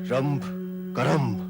रंभ करंभ।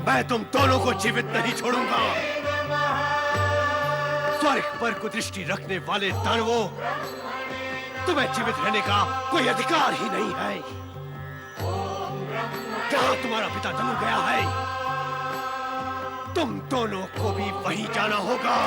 मैं तुम दोनों को जीवित नहीं छोड़ूंगा। स्वर्ग पर कुदृष्टि रखने वाले दानवों, तुम्हें जीवित रहने का कोई अधिकार ही नहीं है। जहां तुम्हारा पिता धनु गया है, तुम दोनों को भी वहीं जाना होगा।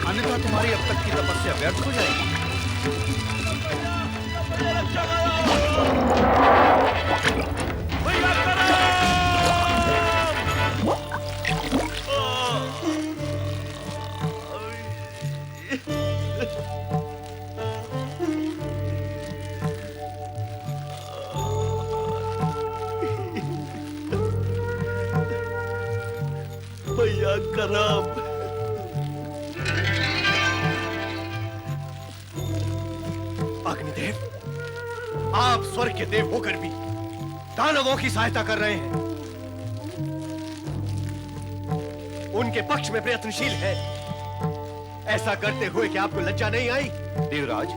अन्यथा तुम्हारी अब तक की तपस्या व्यर्थ हो जाएगी। भैया करम, अग्निदेव, आप स्वर्ग के देव होकर भी दानवों की सहायता कर रहे हैं, उनके पक्ष में प्रयत्नशील है। ऐसा करते हुए कि आपको लज्जा नहीं आई? देवराज,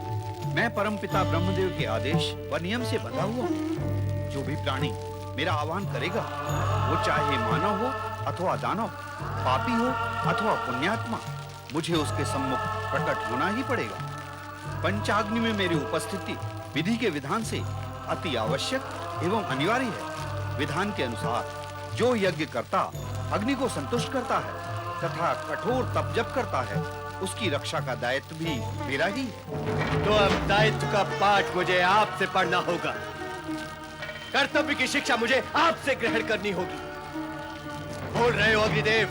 मैं परमपिता ब्रह्मदेव के आदेश व नियम से बंधा हुआ हूँ। जो भी प्राणी मेरा आह्वान करेगा, वो चाहे मानव हो अथवा दानव, पापी हो अथवा पुण्यात्मा, मुझे उसके सम्मुख प्रकट होना ही पड़ेगा। पंचाग्नि में मेरी उपस्थिति विधि के विधान से अति आवश्यक एवं अनिवार्य है। विधान के अनुसार जो यज्ञ करता अग्नि को संतुष्ट करता है तथा कठोर तप जप करता है, उसकी रक्षा का दायित्व भी मेरा ही है। तो अब दायित्व का पाठ मुझे आपसे पढ़ना होगा, कर्तव्य की शिक्षा मुझे आपसे ग्रहण करनी होगी। बोल रहे हो अग्निदेव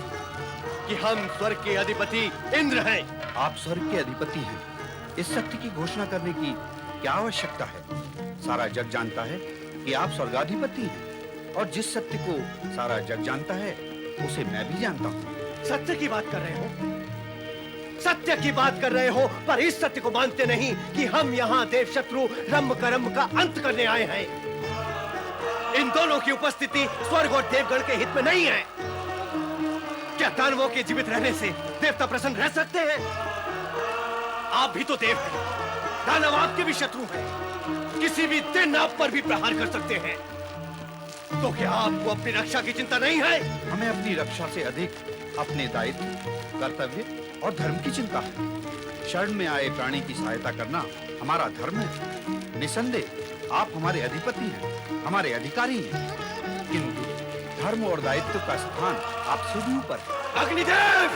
कि हम स्वर्ग के अधिपति इंद्र हैं? आप स्वर्ग के अधिपति हैं, इस सत्य की घोषणा करने की क्या आवश्यकता है? सारा जग जानता है कि आप स्वर्गाधिपति हैं, और जिस सत्य को सारा जग जानता है उसे मैं भी जानता हूँ। सत्य की बात कर रहे हो, सत्य की बात कर रहे हो, पर इस सत्य को मानते नहीं कि हम यहाँ देव शत्रु रंभ करंभ का अंत करने आए हैं। इन दोनों की उपस्थिति स्वर्ग और देवगण के हित में नहीं है। क्या दानवों के जीवित रहने से देवता प्रसन्न रह सकते हैं? आप भी तो देव हैं, दानव आपके भी शत्रु हैं, किसी भी दिन आप पर भी प्रहार कर सकते हैं। तो क्या आपको अपनी रक्षा की चिंता नहीं है? हमें अपनी रक्षा से अधिक अपने दायित्व, कर्तव्य और धर्म की चिंता है। शरण में आए प्राणी की सहायता करना हमारा धर्म है। निसंदेह आप हमारे अधिपति हैं, हमारे अधिकारी हैं, किंतु धर्म और दायित्व का स्थान आपसे भी ऊपर है। अग्निदेव,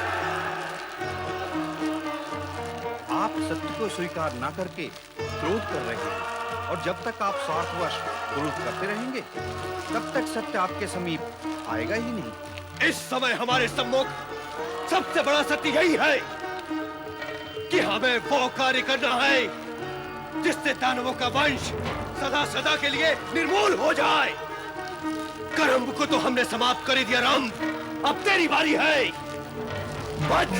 आप सत्य को स्वीकार न करके क्रोध कर रहे हैं, और जब तक आप स्वार्थवश क्रोध करते रहेंगे, तब तक सत्य आपके समीप आएगा ही नहीं। इस समय हमारे सम्मुख सबसे बड़ा सत्य यही है कि हमें वो कार्य करना है जिससे दानवों का वंश सदा सदा के लिए निर्मूल हो जाए। करंभ को तो हमने समाप्त कर ही दिया रंभ, अब तेरी बारी है। बच!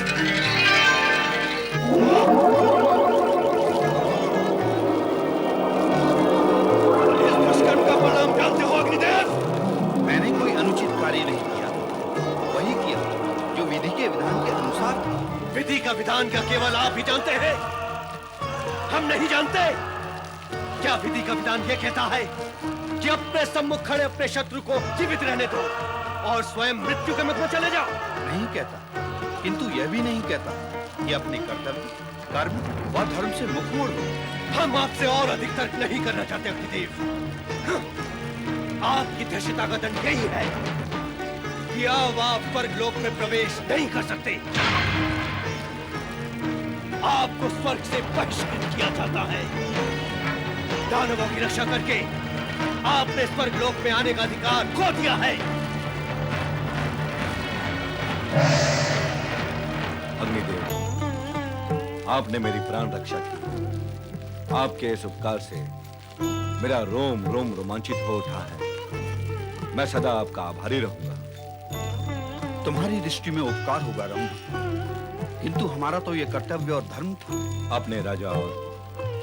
इस दुष्कर्म का परिणाम जानते हो अग्निदेव? मैंने कोई अनुचित कार्य नहीं किया, वही किया जो विधि के विधान के अनुसार था। विधि का विधान का केवल आप ही जानते हैं, हम नहीं जानते। क्या विधि का विधान ये कहता है कि अपने सम्मुख खड़े अपने शत्रु को जीवित रहने दो और स्वयं मृत्यु के मुख में चले जाओ? नहीं कहता, किंतु यह भी नहीं कहता कि अपने कर्तव्य, कर्म व धर्म से मुख मोड़ दो। हम आपसे और अधिक तर्क नहीं करना चाहते अग्निदेव। आपकी धृष्टता का दंड यही है कि अब आप स्वर्ग लोक में प्रवेश नहीं कर सकते। आपको स्वर्ग से बहिष्कृत किया जाता है। दानवों की रक्षा करके आपने स्वर्ग लोक में आने का अधिकार खो दिया है। अग्निदेव, आपने मेरी प्राण रक्षा की। आपके इस उपकार से मेरा रोम रोम रोमांचित हो उठा है। मैं सदा आपका आभारी रहूंगा। तुम्हारी दृष्टि में उपकार होगा रंभ, किंतु हमारा तो यह कर्तव्य और धर्म था। अपने राजा और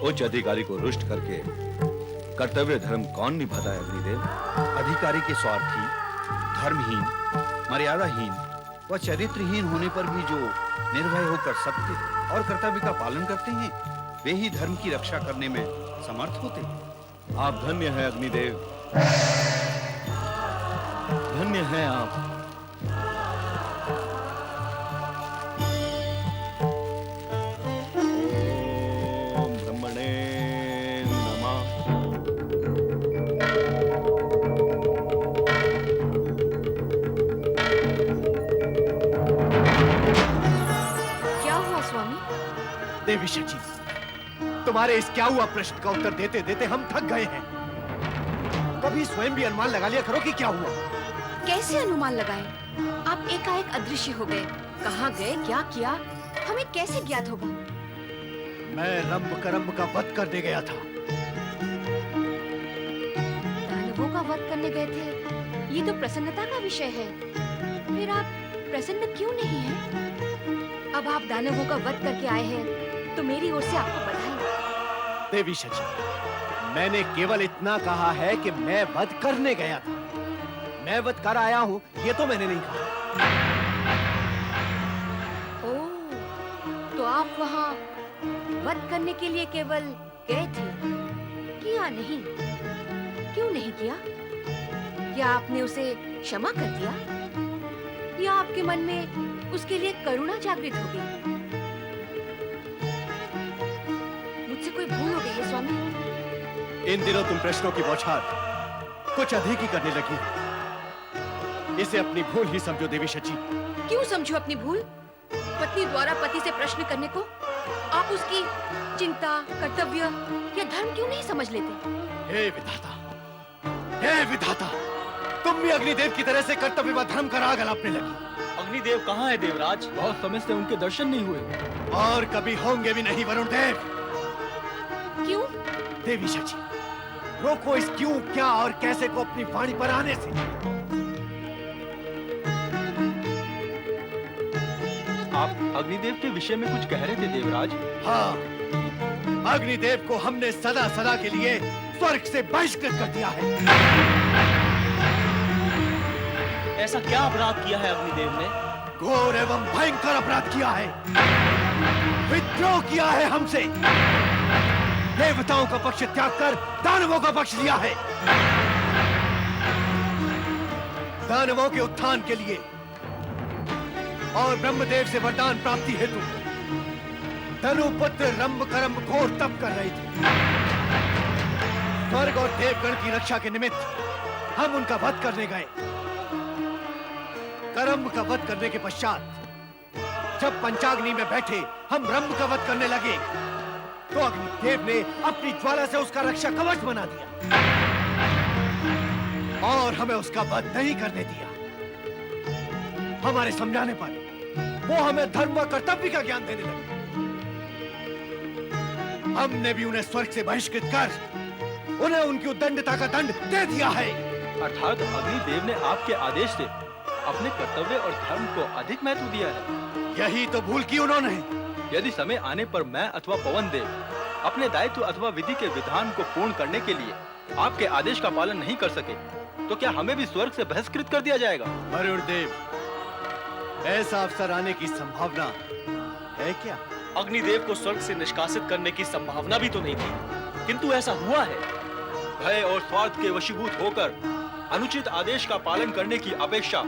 उच्च अधिकारी को रुष्ट करके कर्तव्य धर्म कौन निभाता है अग्निदेव? अधिकारी के स्वार्थी, धर्महीन, मर्यादाहीन व चरित्रहीन होने पर भी जो निर्भय होकर सत्य और कर्तव्य का पालन करते हैं, वे ही धर्म की रक्षा करने में समर्थ होते हैं। आप धन्य हैं अग्निदेव, धन्य हैं आप। ओम ब्रह्मणे नमः। क्या हुआ स्वामी? देवी शची, तुम्हारे इस क्या हुआ प्रश्न का उत्तर देते देते हम थक गए हैं। कभी स्वयं भी अनुमान लगा लिया करो कि क्या हुआ। कैसे अनुमान लगाएं? आप एकाएक अदृश्य हो गए। कहाँ गए, क्या किया, हमें कैसे ज्ञात होगा? मैं रंभ करम्भ का वध करने गया था। दानवों का वध करने गए थे, ये तो प्रसन्नता का विषय है। फिर आप प्रसन्न क्यों नहीं हैं? अब आप दानवों का वध करके आए हैं, तो मेरी ओर से आपको बधाई। देवी शची, मैंने केवल इतना कहा है कि मैं वध करने गया था। मैं वध कर आया हूँ, ये तो मैंने नहीं कहा। ओह, तो आप वहाँ वध करने के लिए केवल गए थे, किया नहीं? क्यों नहीं किया? या आपने उसे क्षमा कर दिया? या आपके मन में उसके लिए करुणा जागृत हो गई? मुझसे कोई भूल हो गई है स्वामी? इन दिनों तुम प्रश्नों की बौछार कुछ अधिक ही करने लगी। इसे अपनी भूल ही समझो देवी शची। क्यों समझो अपनी भूल? पत्नी द्वारा पति से प्रश्न करने को आप उसकी चिंता, कर्तव्य या धर्म क्यों नहीं समझ लेते? हे विधाता, हे विधाता, तुम भी अग्निदेव की तरह से कर्तव्य व धर्म का राग अलापने लगी। अग्निदेव कहाँ है देवराज? बहुत समय से उनके दर्शन नहीं हुए। और कभी होंगे भी नहीं वरुण देव। क्यों? देवी शची, रोको इस क्यों, क्या और कैसे को अपनी वाणी पर आने से। आप अग्निदेव के विषय में कुछ कह रहे थे देवराज। हाँ, अग्निदेव को हमने सदा सदा के लिए स्वर्ग से बहिष्कृत कर दिया है। ऐसा क्या अपराध किया है अग्निदेव ने? घोर एवं भयंकर अपराध किया है। विद्रोह किया है हमसे। देवताओं का पक्ष त्याग कर दानवों का पक्ष लिया है। दानवों के उत्थान के लिए और ब्रह्मदेव से वरदान प्राप्ति हेतु धनुपुत्र रंभ करम्भ घोर तप कर रहे थे। स्वर्ग और देवगण की रक्षा के निमित्त हम उनका वध करने गए। करम्भ का वध करने के पश्चात जब पंचाग्नि में बैठे हम रंभ का वध करने लगे, तो अग्निदेव ने अपनी ज्वाला से उसका रक्षा कवच बना दिया और हमें उसका वध नहीं करने दिया। हमारे समझाने पर वो हमें धर्म व कर्तव्य का ज्ञान देने लगे। हमने भी उन्हें स्वर्ग से बहिष्कृत कर उन्हें उनकी उद्दंडता का दंड दे दिया है। अर्थात अग्निदेव ने आपके आदेश से अपने कर्तव्य और धर्म को अधिक महत्व दिया है। यही तो भूल की उन्होंने। यदि समय आने पर मैं अथवा पवन देव अपने दायित्व अथवा विधि के विधान को पूर्ण करने के लिए आपके आदेश का पालन नहीं कर सके, तो क्या हमें भी स्वर्ग से बहिष्कृत कर दिया जाएगा? वरुण देव, ऐसा अवसर आने की संभावना है क्या? अग्निदेव को स्वर्ग से निष्कासित करने की संभावना भी तो नहीं थी, किंतु ऐसा हुआ है। भय और स्वार्थ के वशीभूत होकर अनुचित आदेश का पालन करने की अपेक्षा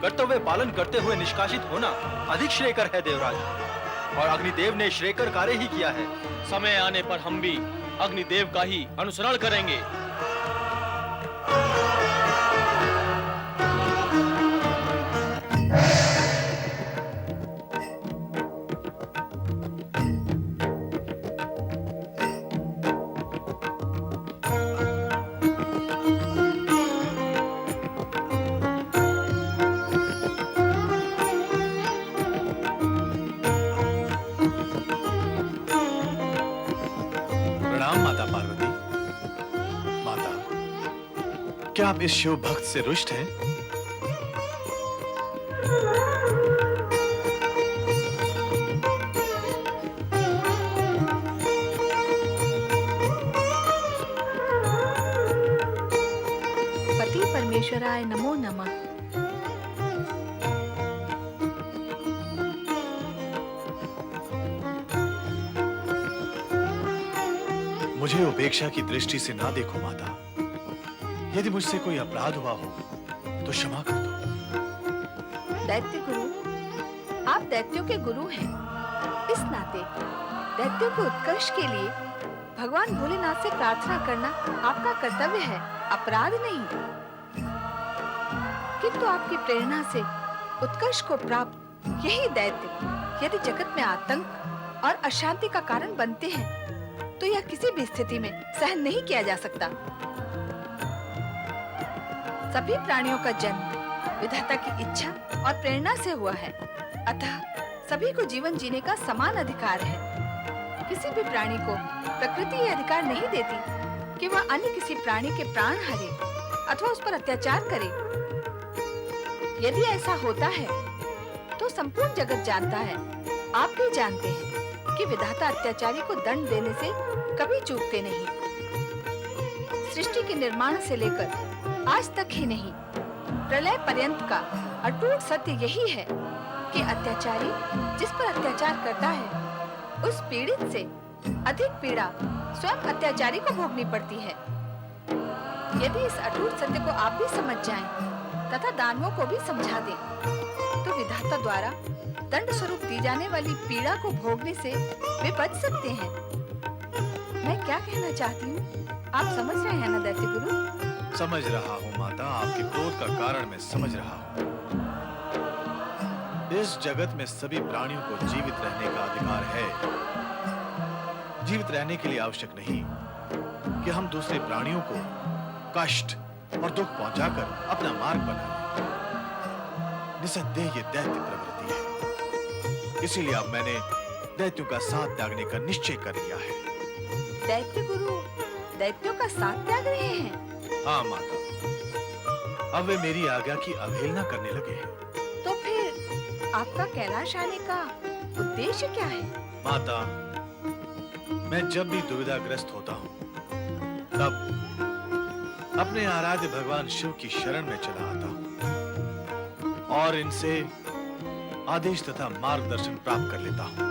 कर्तव्य पालन करते हुए निष्कासित होना अधिक श्रेयकर है देवराज, और अग्निदेव ने श्रेयकर कार्य ही किया है। समय आने पर हम भी अग्निदेव का ही अनुसरण करेंगे। प्रणाम माता पार्वती। माता, क्या आप इस शिव भक्त से रुष्ट हैं? पति परमेश्वराय नमो नमः। मुझे उपेक्षा की दृष्टि से ना देखो माता। यदि मुझसे कोई अपराध हुआ हो तो क्षमा कर दो। दैत्य गुरु, आप दैत्यों के गुरु हैं। इस नाते दैत्यों के उत्कर्ष के लिए भगवान भोलेनाथ से प्रार्थना करना आपका कर्तव्य है, अपराध नहीं। किंतु आपकी प्रेरणा से उत्कर्ष को प्राप्त यही दैत्य यदि जगत में आतंक और अशांति का कारण बनते हैं, तो यह किसी भी स्थिति में सहन नहीं किया जा सकता। सभी प्राणियों का जन्म विधाता की इच्छा और प्रेरणा से हुआ है, अतः सभी को जीवन जीने का समान अधिकार है। किसी भी प्राणी को प्रकृति यह अधिकार नहीं देती कि वह अन्य किसी प्राणी के प्राण हरे अथवा उस पर अत्याचार करे। यदि ऐसा होता है तो संपूर्ण जगत जानता है, आप भी जानते हैं कि विधाता अत्याचारी को दंड देने से कभी चूकते नहीं। सृष्टि के निर्माण से लेकर आज तक ही नहीं, प्रलय पर्यंत का अटूट सत्य यही है कि अत्याचारी जिस पर अत्याचार करता है, उस पीड़ित से अधिक पीड़ा स्वयं अत्याचारी को भोगनी पड़ती है। यदि इस अटूट सत्य को आप भी समझ जाएं तथा दानवों को भी समझा दें, तो विधाता द्वारा दंड स्वरूप दी जाने वाली पीड़ा को भोगने से वे बच सकते हैं। मैं क्या कहना चाहती हूँ, आप समझ रहे हैं ना दैत्य गुरु? समझ रहा हूँ माता, आपके क्रोध का कारण मैं समझ रहा हूँ। इस जगत में सभी प्राणियों को जीवित रहने का अधिकार है। जीवित रहने के लिए आवश्यक नहीं कि हम दूसरे प्राणियों को कष्ट और दुख पहुंचाकर अपना मार्ग बनाएं। निसंदेह ये दैत्य प्रवृत्ति है, इसीलिए अब मैंने दैत्यों का साथ त्यागने का निश्चय कर लिया है। दैत्य गुरु दैत्यों का साथ त्याग रहे हैं? हाँ माता, अब वे मेरी आज्ञा की अवहेलना करने लगे हैं। तो फिर आपका कैलाश आने का उद्देश्य क्या है? माता, मैं जब भी दुविधाग्रस्त होता हूँ, तब अपने आराध्य भगवान शिव की शरण में चला आता हूँ और इनसे आदेश तथा मार्गदर्शन प्राप्त कर लेता हूँ।